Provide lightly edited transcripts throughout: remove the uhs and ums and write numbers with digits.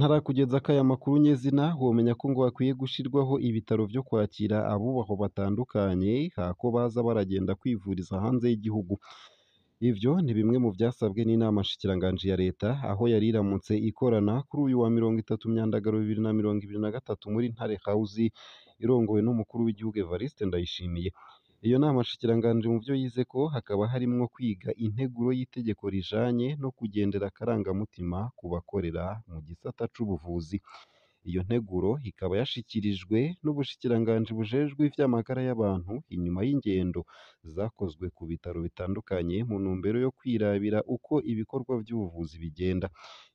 Ntarakugezako aya makuru nyezina womenya ko ngo hakwiye gushirwaho ibitaro vyo kwakira abubahwa batandukanye hako baza baragenda kwivuriza hanze y'igihugu. Ivyo ni bimwe mu vyasabwe n'inama nshikiranganji ya leta aho yari iramutse ikorana kuri uyu wa 30 Myandagaro 2023 muri Ntare House irongowe n'umukuru w'igihugu Evariste Ndayishimiye. Iyo nama nshikiranganji mu vyo yizeko hakaba harimwo kwiga integuro y'itegeko rijanye no kugendera akarangamutima ku bakorera mu gisata c'ubuvuzi. Iyo nteguro ikaba yashikirijwe n'ubushikiranganji bujejwe ivy'amagara y'abantu inyuma y'ingendo zakozwe ku bitaro bitandukanye mu ntumbero yo kwirabira uko ibikorwa vy'ubuvuzi bigenda.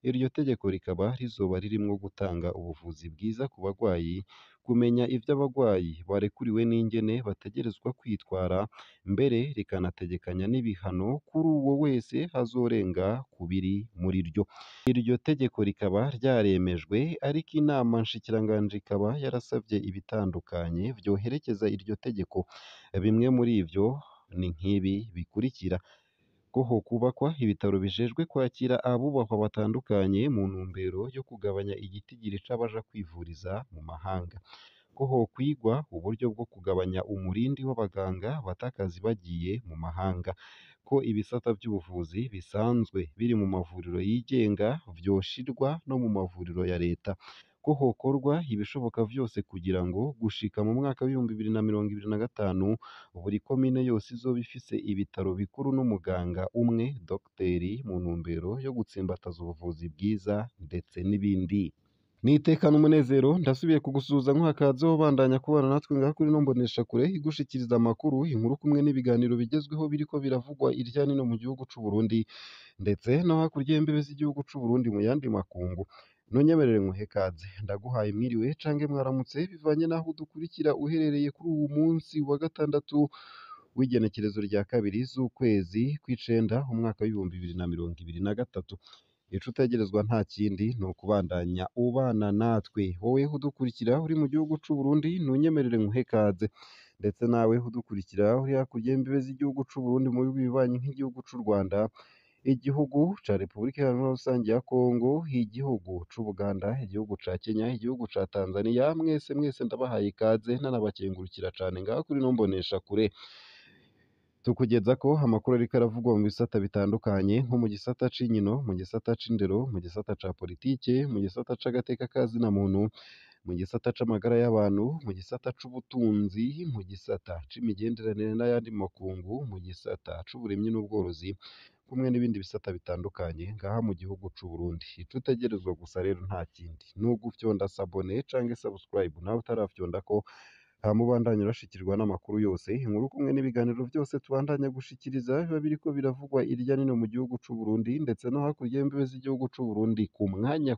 Iryo tegeko rikaba rizoba ririmwo gutanga ubuvuzi bwiza ku bagwayi, kumenya ivyo abagwayi barekuriwe n'ingene bategerezwa kwitwara, mbere rikanategekanya n'ibihano kuri uwo wese azorenga ku biri muri ryo. Iryo tegeko rikaba ryaremejwe ariko inama nshikiranganji ikaba yarasavye ibitandukanye vyoherekeza iryo tegeko. Bimwe muri ivyo ni nk'ibi bikurikira: ko hokubakwa ibitaro bijejwe kwakira abubahwa batandukanye mu ntumbero yo kugabanya igitigiri c'abaja kwivuriza mu mahanga, ko hokwigwa uburyo bwo kugabanya umurindi w'abaganga bata akazi bagiye mu mahanga, ko ibisata vy'ubuvuzi bisanzwe biri mu mavuriro yigenga vyoshirwa no mu mavuriro ya leta, ko hokorwa ibishoboka vyose kugira ngo gushika mu mwaka w'2025 buri komine yose izoba ifise ibitaro bikuru n'umuganga umwe dogiteri mu ntumbero yo gutsimbataza ubuvuzi bwiza ndetse n'ibindi. Nitekana umunezero ndasubiye kugusuhuza nkuhakazeho bandanya kubana natwe ngaha kuri ino mboneshakure igushikiriza amakuru, inkuru kumwe n'ibiganiro bigezweho biriko biravugwa irya nino mu gihugu c'u Burundi ndetse no hakurya y'imbibe z'igihugu c'u Burundi mu yandi makungu. Ntunyemerere nkuhe kaze, ndaguhaye mwiriwe cange mwaramutse bivanye n'aho udukurikira uherereye kuri uwu munsi wa gatandatu w'igenekerezo rya kabiri z'ukwezi kw'icenda umwaka w'2023. Ico utegerezwa nta kindi ni ukubandanya ubana natwe. Wowe udukurikira uri mu gihugu c'u Burundi ntunyemerere nkuhe kaze, ndetse nawe udukurikira uri hakurya y'imbibe z'igihugu c'u Burundi mu bihugu bibanyi nk'igihugu c'u Rwanda, igihugu ca Repubulika Iharanira Rusangi ya Kongo, igihugu c'u Buganda, igihugu ca Kenya, igihugu ca Tanzania, mwese ndabahaye ikaze ntanabakengurukira cane ngaha kuri ino mboneshakure. Tukugezako amakuru ariko aravugwa mu bisata bitandukanye nko mu gisata c'inkino, mu gisata c'indero, mu gisata ca politike, mu gisata c'agateka kazina muntu, mu gisata c'amagara y'abantu, mu gisata c'ubutunzi, mu gisata c'imigenderanire n'ayandi makungu, mu gisata c'uburimyi n'ubworozi, kumwe n'ibindi bisata bitandukanye ngaha mu gihugu c'u Burundi. Ico utegerezwa gusa rero nta kindi ni ugufyonda sabone canke subscribe nawe utarafyondako, hama ubandanye urashikirwa n'amakuru yose, inkuru kumwe n'ibiganiro vyose tubandanya gushikiriza biba biriko biravugwa irya nino mu gihugu c'u Burundi ndetse no hakurya y'imbibe z'igihugu c'u Burundi ku mwanya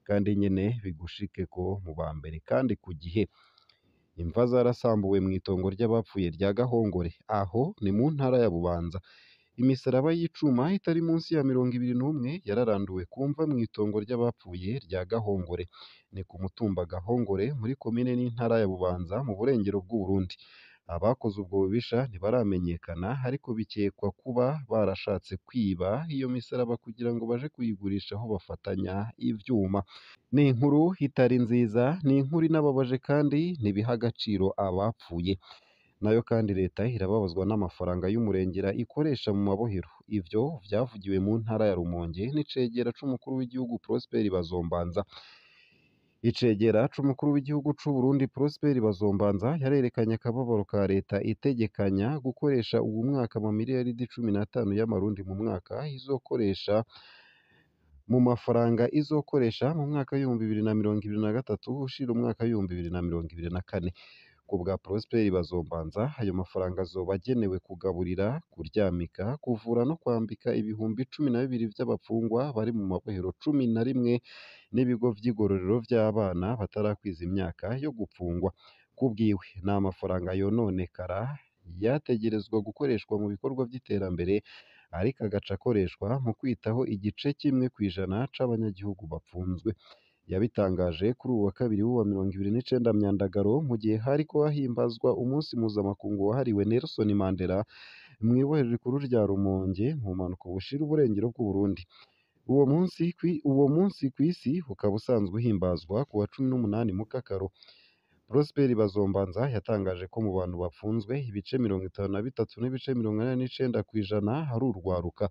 kandi nyene bigushikeko mu ba mbere kandi ku gihe. Imva zarasambuwe mw'itongo ry'abapfuye rya Gahongore, aho ni mu ntara ya Bubanza. Imisaraba y'icuma itari munsi ya 21 yararanduwe ku mva mw'itongo ry'abapfuye rya Gahongore, ni ku mutumba Gahongore muri komine n'intara ya Bubanza mu burengero bw'u Burundi. Abakoze ubwo bubisha ntibaramenyekana ariko bikekwa kuba barashatse kwiba iyo misaraba kugira ngo baje kuyigurisha aho bafatanya ivyuma. Ni inkuru itari nziza, ni inkuru inababaje kandi ntibiha agaciro abapfuye. Nayo kandi leta irababazwa n'amafaranga y'umurengera ikoresha mu mabohero. Ivyo vyavugiwe mu ntara ya Rumonge n'icegera c'umukuru w'igihugu Prosper Bazombanza. Icegera c'umukuru w'igihugu c'u Burundi Prosper Bazombanza yarerekanye akababaro ka leta itegekanya gukoresha uwu mwaka amamiliyaridi 15 y'amarundi mu mwaka izokoresha mu mafaranga izokoresha mu mwaka w'2023 ushira umwaka w'2024. Ku bwa Prosper Bazombanza ayo mafaranga azoba agenewe kugaburira, kuryamika, kuvura no kwambika ibihumbi 12 vy'abapfungwa bari mu mabohero 11 n'ibigo vy'igororero vy'abana batarakwiza imyaka yo gupfungwa. Kubwiwe ni amafaranga yononekara yategerezwa gukoreshwa mu bikorwa vy'iterambere ariko agaca akoreshwa mu kwitaho igice 1% c'abanyagihugu bapfunzwe. Yabitangaje kuri uwu wa kabiri w'uwa 29 Myandagaro mu gihe hariko hahimbazwa umunsi mpuzamakungu wahariwe Nelson Mandela mw'ibohero rikuru rya Rumonge mu mpanuka bushira uburengero bw'u Burundi. Uwo munsi kw'isi ukaba usanzwe uhimbazwa ku wa 18 Mukakaro. Prosper Bazombanza yatangaje ko mu bantu bapfunzwe ibice 53.89% hari urwaruka.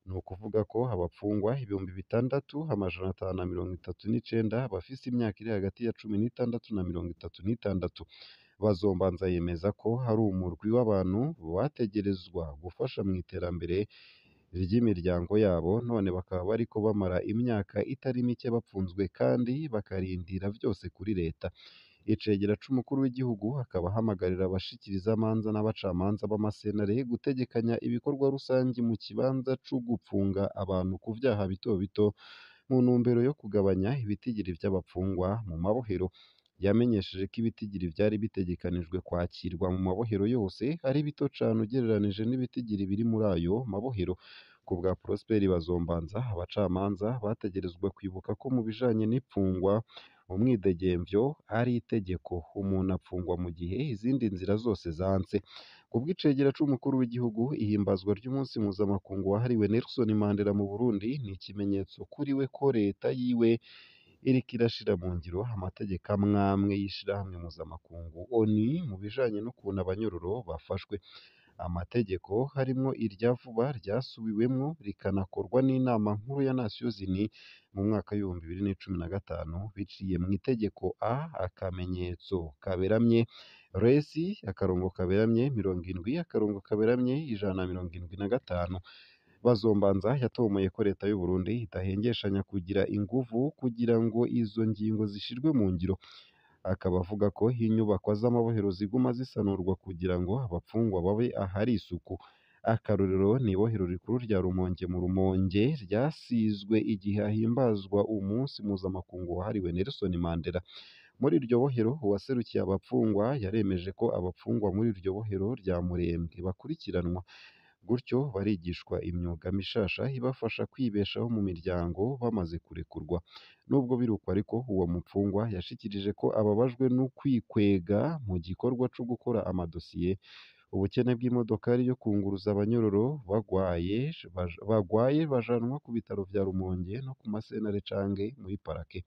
Ni ukuvuga ko abapfungwa 6,539 bafise imyaka iri hagati ya 16 na 36. Bazombanza yemeza ko hari umurwi w'abantu bategerezwa gufasha mu iterambere ry'imiryango yabo, none bakaba bariko bamara imyaka itari mike bapfunzwe kandi bakarindira vyose kuri leta. Icegera c'umukuru w'igihugu akaba ahamagarira abashikirizamanza n'abacamanza b'amasenare gutegekanya ibikorwa rusangi mu kibanza co gupfunga abantu ku vyaha bito bito mu ntumbero yo kugabanya ibitigiri vy'abapfungwa mu mabohero. Yamenyesheje ko ibitigiri vyari bitegekanijwe kwakirwa mu mabohero yose ari bito cane ugereranije n'ibitigiri biri muri ayo mabohero. Ku bwa Prosper Bazombanza, abacamanza bategerezwa kwibuka ko mu bijanye n'ipfungwa umwidegemvyo ari itegeko, umuntu apfungwa mu gihe izindi nzira zose zanse. Ku bw'icegera c'umukuru w'igihugu, ihimbazwa ry'umunsi mpuzamakungu wahariwe Nelson Mandela mu Burundi ni ikimenyetso kuri we ko leta yiwe iriko irashira mu ngiro amategeko amwamwe y'ishirahamwe mpuzamakungu ONU mu bijanye n'ukuntu abanyororo bafashwe. Amategeko harimwo irya vuba ryasubiwemwo rikanakorwa n'inama nkuru ya Nations Unies mu mwaka w'ibihumbi 2015 biciye mu itegeko akamenyetso kaberamye resi akarongo kaberamye 70 akarongo kaberamye 175. Bazombanza yatomoye ko leta y'u Burundi idahengeshanya kugira inguvu kugira ngo izo ngingo zishirwe mu ngiro. Akaba avuga ko inyubakwa z'amabohero ziguma zisanurwa kugira ngo abapfungwa babe ahari isuku. Akarorero ni ibohero rikuru rya Rumonge mu Rumonge ryasizwe igihe hahimbazwa umunsi mpuzamakungu wahariwe Nelson Mandela. Muri iryo bohero uwaserukiye abapfungwa yaremeje ko abapfungwa muri iryo bohero rya Murembwe bakurikiranwa, gutyo barigishwa imyuga mishasha ibafasha kwibeshaho mu miryango bamaze kurekurwa. Nubwo biruko ariko uwo mupfungwa yashikirije ko ababajwe no kwikwega mu gikorwa co gukora amadosiye, ubukene bw'imodokari yo kunguruza abanyororo bagwaye bajanwa ku bitaro vya Rumonge no ku masenare canke muri parake.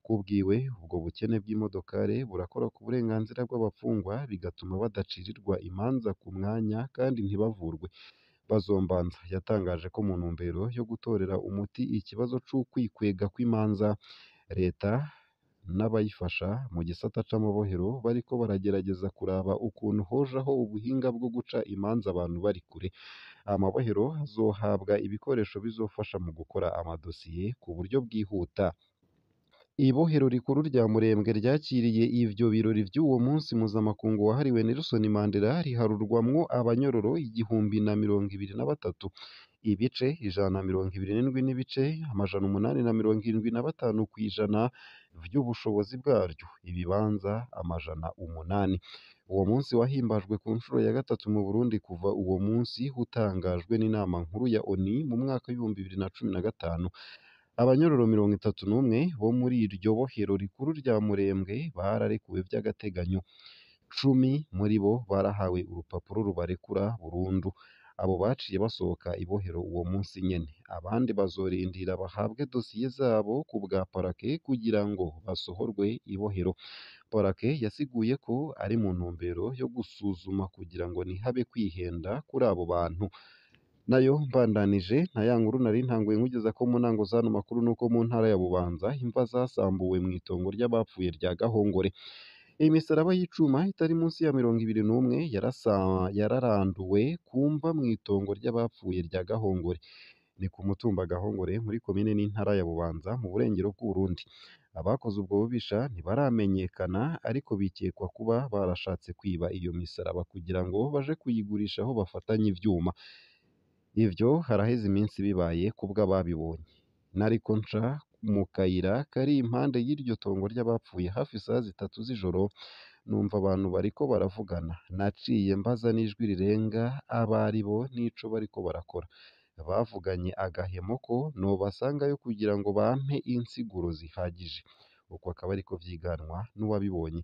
Kubwiwe ubwo bukene bw'imodokari burakora ku burenganzira bw'abapfungwa bigatuma badacirirwa imanza ku mwanya kandi ntibavurwe. Bazombanza yatangaje ko mu ntumbero yo gutorera umuti ikibazo c'ukwikwega kw'imanza, leta n'abayifasha mu gisata c'amabohero bariko baragerageza kuraba ukuntu hojaho ubuhinga bwo guca imanza abantu bari kure. Amabohero azohabwa ibikoresho bizofasha mu gukora amadosiye ku buryo bwihuta. Ibohero rikuru rya Murembwe ryakiriye ivyo birori vy'uwo munsi mpuzamakungu wahariwe Nelson Mandela riharurwamwo abanyororo 1023, ibice 127 n'ibice 875 kw'ijana vy'ubushobozi bwaryo, ibibanza 800. Uwo munsi wahimbajwe ku nshuro ya gatatu mu Burundi kuva uwo munsi utangajwe n'inama nkuru ya ONU mu mwaka w'ibihumbi 2015. Abanyororo 31 bo muri iryo bohero rikuru rya Murembwe bararekuwe vy'agateganyo. 10 muri bo barahawe urupapuro rubarekura burundu. Abo baciye basohoka ibohero uwo munsi nyene. Abandi bazorindira bahabwe dosiye zabo ku bwa parake kugira ngo basohorwe ibohero. Parake yasiguye ko ari mu ntumbero yo gusuzuma kugira ngo ntihabe kwihenda kuri abo bantu. Nayo mbandanije nta ya nkuru nari ntanguye nkugeza ko mu ntango z'ano makuru nuko mu ntara ya Bubanza imva zasambuwe mu itongo ry'abapfuye rya Gahongore. Imisaraba y'icuma itari munsi ya 21 yararanduwe kumva mu itongo ry'abapfuye rya Gahongore. Ni ku mutumba Gahongore muri komine n'intara ya Bubanza mu burengero bw'Uburundi. Abakoze ubwo bubisha ntibaramenyekana ariko bikekwa kuba barashatse kwiba iyo misaraba kugira ngo baje kuyigurisha aho bafatanye ivyuma. Ivyo haraheze iminsi bibaye kubwo ababibonye. Nariko nca mu kayira kari impande y'iryo tongo ry'abapfuye hafi isaha 3 z'ijoro, numva abantu bariko baravugana. Naciye mbaza n'ijwi rirenga abari bo n'ico bariko barakora. Bavuganye agahemo ko nobasangayo kugira ngo bampe insiguro zihagije. Uko akaba ariko vyiganwa n'uwabibonye.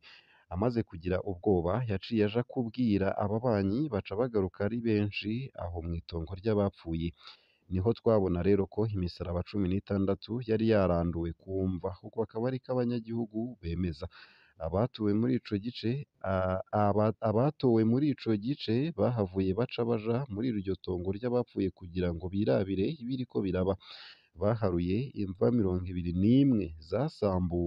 Amaze kugira ubwoba yaciye aja kubwira ababanyi baca bagaruka ari benshi aho mu itongo ry'abapfuye. niho twabona rero ko imisaraba 16 yari yaranduwe ku mva, uko akaba ariko abanyagihugu bemeza. Abatowe muri ico gice bahavuye baca baja muri iryo tongo ry'abapfuye kugira ngo birabire ibiriko biraba. Baharuye imva 21 zasambuwe.